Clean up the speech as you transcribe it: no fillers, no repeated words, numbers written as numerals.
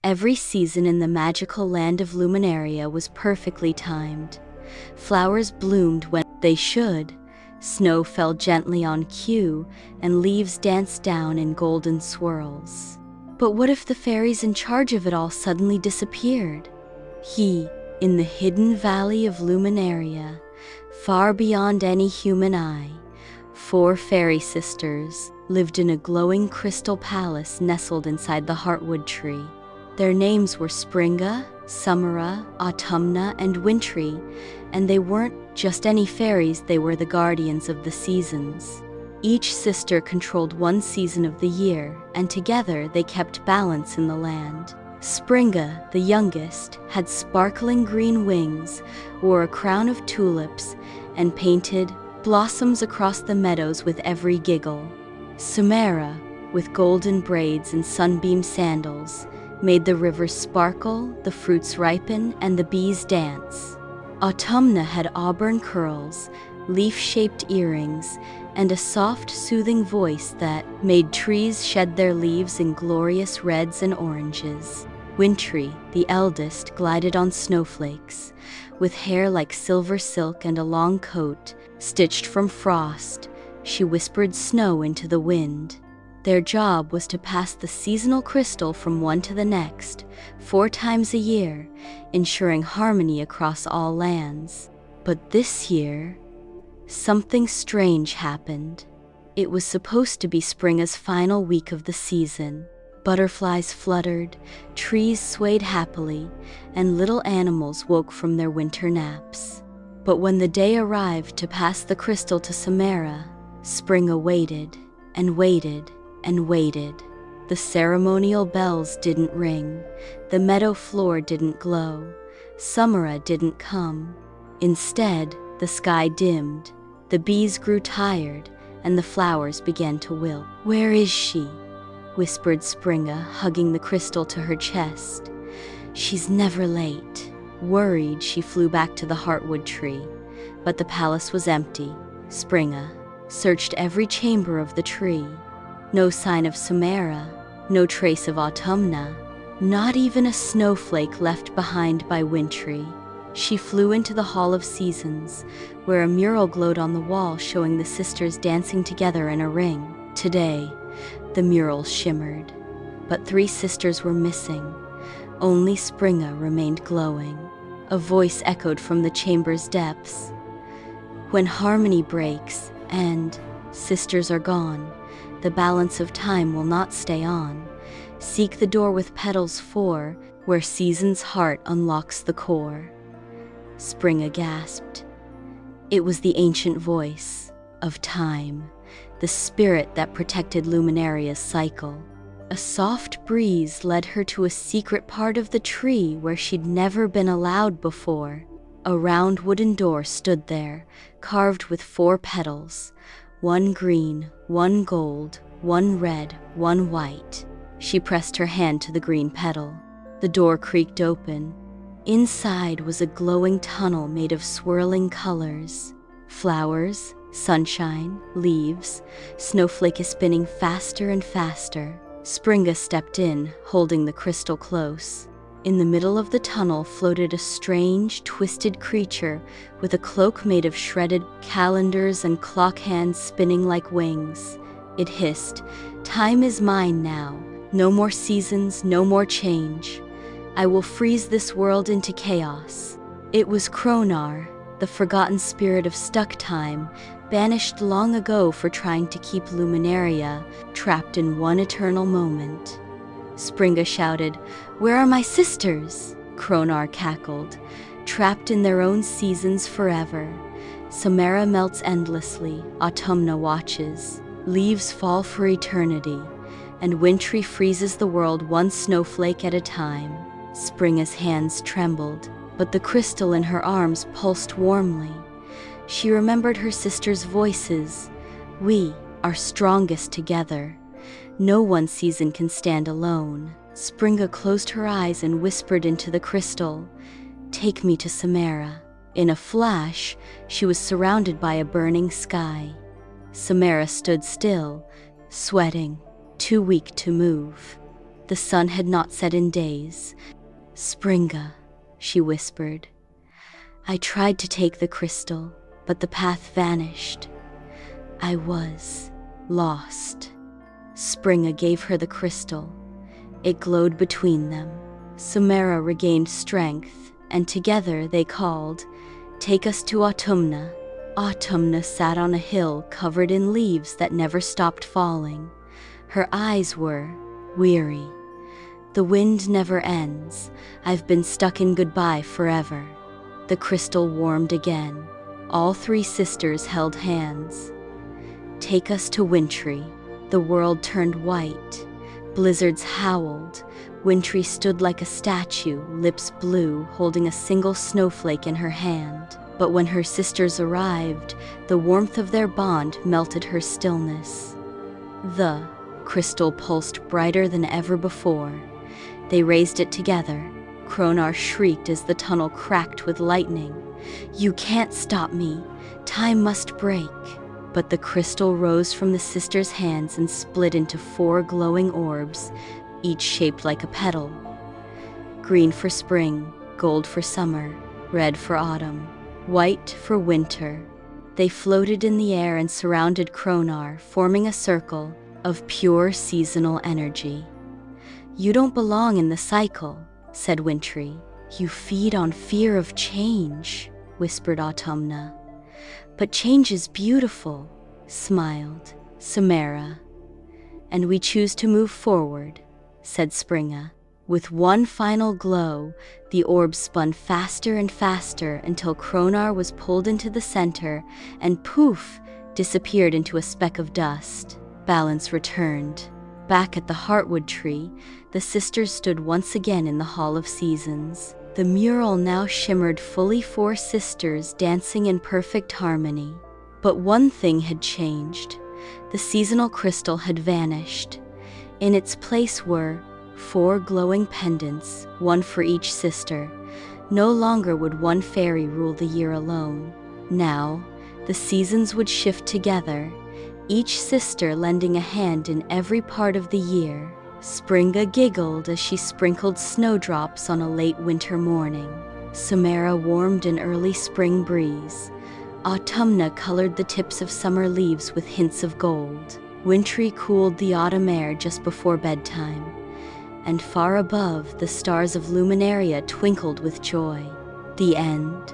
Every season in the magical land of Luminaria was perfectly timed. Flowers bloomed when they should, snow fell gently on cue, and leaves danced down in golden swirls. But what if the fairies in charge of it all suddenly disappeared? In the hidden valley of Luminaria, far beyond any human eye, 4 fairy sisters lived in a glowing crystal palace nestled inside the heartwood tree. Their names were Springa, Summera, Autumna, and Wintrie, and they weren't just any fairies, they were the guardians of the seasons. Each sister controlled one season of the year, and together they kept balance in the land. Springa, the youngest, had sparkling green wings, wore a crown of tulips, and painted blossoms across the meadows with every giggle. Summera, with golden braids and sunbeam sandals, made the rivers sparkle, the fruits ripen, and the bees dance. Autumna had auburn curls, leaf-shaped earrings, and a soft, soothing voice that made trees shed their leaves in glorious reds and oranges. Wintrie, the eldest, glided on snowflakes, with hair like silver silk and a long coat stitched from frost. She whispered snow into the wind. Their job was to pass the seasonal crystal from one to the next, 4 times a year, ensuring harmony across all lands. But this year, something strange happened. It was supposed to be Springa's final week of the season. Butterflies fluttered, trees swayed happily, and little animals woke from their winter naps. But when the day arrived to pass the crystal to Summera, Springa waited and waited and waited. The ceremonial bells didn't ring, the meadow floor didn't glow, Summera didn't come. Instead, the sky dimmed, the bees grew tired, and the flowers began to wilt. "Where is she?" whispered Springa, hugging the crystal to her chest. "She's never late." Worried, she flew back to the heartwood tree, but the palace was empty. Springa searched every chamber of the tree. No sign of Summera, no trace of Autumna, not even a snowflake left behind by Wintrie. She flew into the Hall of Seasons, where a mural glowed on the wall showing the sisters dancing together in a ring. Today, the mural shimmered, but 3 sisters were missing. Only Springa remained glowing. A voice echoed from the chamber's depths. "When harmony breaks and sisters are gone, the balance of time will not stay on. Seek the door with petals 4, where season's heart unlocks the core." Springa gasped. It was the ancient voice of time, the spirit that protected Luminaria's cycle. A soft breeze led her to a secret part of the tree where she'd never been allowed before. A round wooden door stood there, carved with 4 petals, 1 green, 1 gold, 1 red, 1 white. She pressed her hand to the green petal. The door creaked open. Inside was a glowing tunnel made of swirling colors. Flowers, sunshine, leaves, snowflake spinning faster and faster. Springa stepped in, holding the crystal close. In the middle of the tunnel floated a strange, twisted creature with a cloak made of shredded calendars and clock hands spinning like wings. It hissed, "Time is mine now. No more seasons, no more change. I will freeze this world into chaos." It was Kronar, the forgotten spirit of stuck time, banished long ago for trying to keep Luminaria trapped in one eternal moment. Springa shouted, "Where are my sisters?" Kronar cackled, "Trapped in their own seasons forever. Summera melts endlessly, Autumna watches. Leaves fall for eternity, and Wintrie freezes the world one snowflake at a time." Springa's hands trembled, but the crystal in her arms pulsed warmly. She remembered her sisters' voices. "We are strongest together. No one season can stand alone." Springa closed her eyes and whispered into the crystal, "Take me to Summera." In a flash, she was surrounded by a burning sky. Summera stood still, sweating, too weak to move. The sun had not set in days. "Springa," she whispered. "I tried to take the crystal, but the path vanished. I was lost." Springa gave her the crystal. It glowed between them. Summera regained strength, and together they called, "Take us to Autumna." Autumna sat on a hill covered in leaves that never stopped falling. Her eyes were weary. "The wind never ends. I've been stuck in goodbye forever." The crystal warmed again. All three sisters held hands. "Take us to Wintrie." The world turned white. Blizzards howled. Wintrie stood like a statue, lips blue, holding a single snowflake in her hand. But when her sisters arrived, the warmth of their bond melted her stillness. The crystal pulsed brighter than ever before. They raised it together. Kronar shrieked as the tunnel cracked with lightning. "You can't stop me. Time must break." But the crystal rose from the sisters' hands and split into 4 glowing orbs, each shaped like a petal. Green for spring, gold for summer, red for autumn, white for winter. They floated in the air and surrounded Kronar, forming a circle of pure seasonal energy. "You don't belong in the cycle," said Wintrie. "You feed on fear of change," whispered Autumna. "But change is beautiful," smiled Summera. "And we choose to move forward," said Springa. With one final glow, the orb spun faster and faster until Kronar was pulled into the center and poof, disappeared into a speck of dust. Balance returned. Back at the heartwood tree, the sisters stood once again in the Hall of Seasons. The mural now shimmered fully 4 sisters dancing in perfect harmony. But one thing had changed. The seasonal crystal had vanished. In its place were 4 glowing pendants, one for each sister. No longer would one fairy rule the year alone. Now, the seasons would shift together, each sister lending a hand in every part of the year. Springa giggled as she sprinkled snowdrops on a late winter morning. Summera warmed an early spring breeze. Autumna colored the tips of summer leaves with hints of gold. Wintrie cooled the autumn air just before bedtime. And far above, the stars of Luminaria twinkled with joy. The end.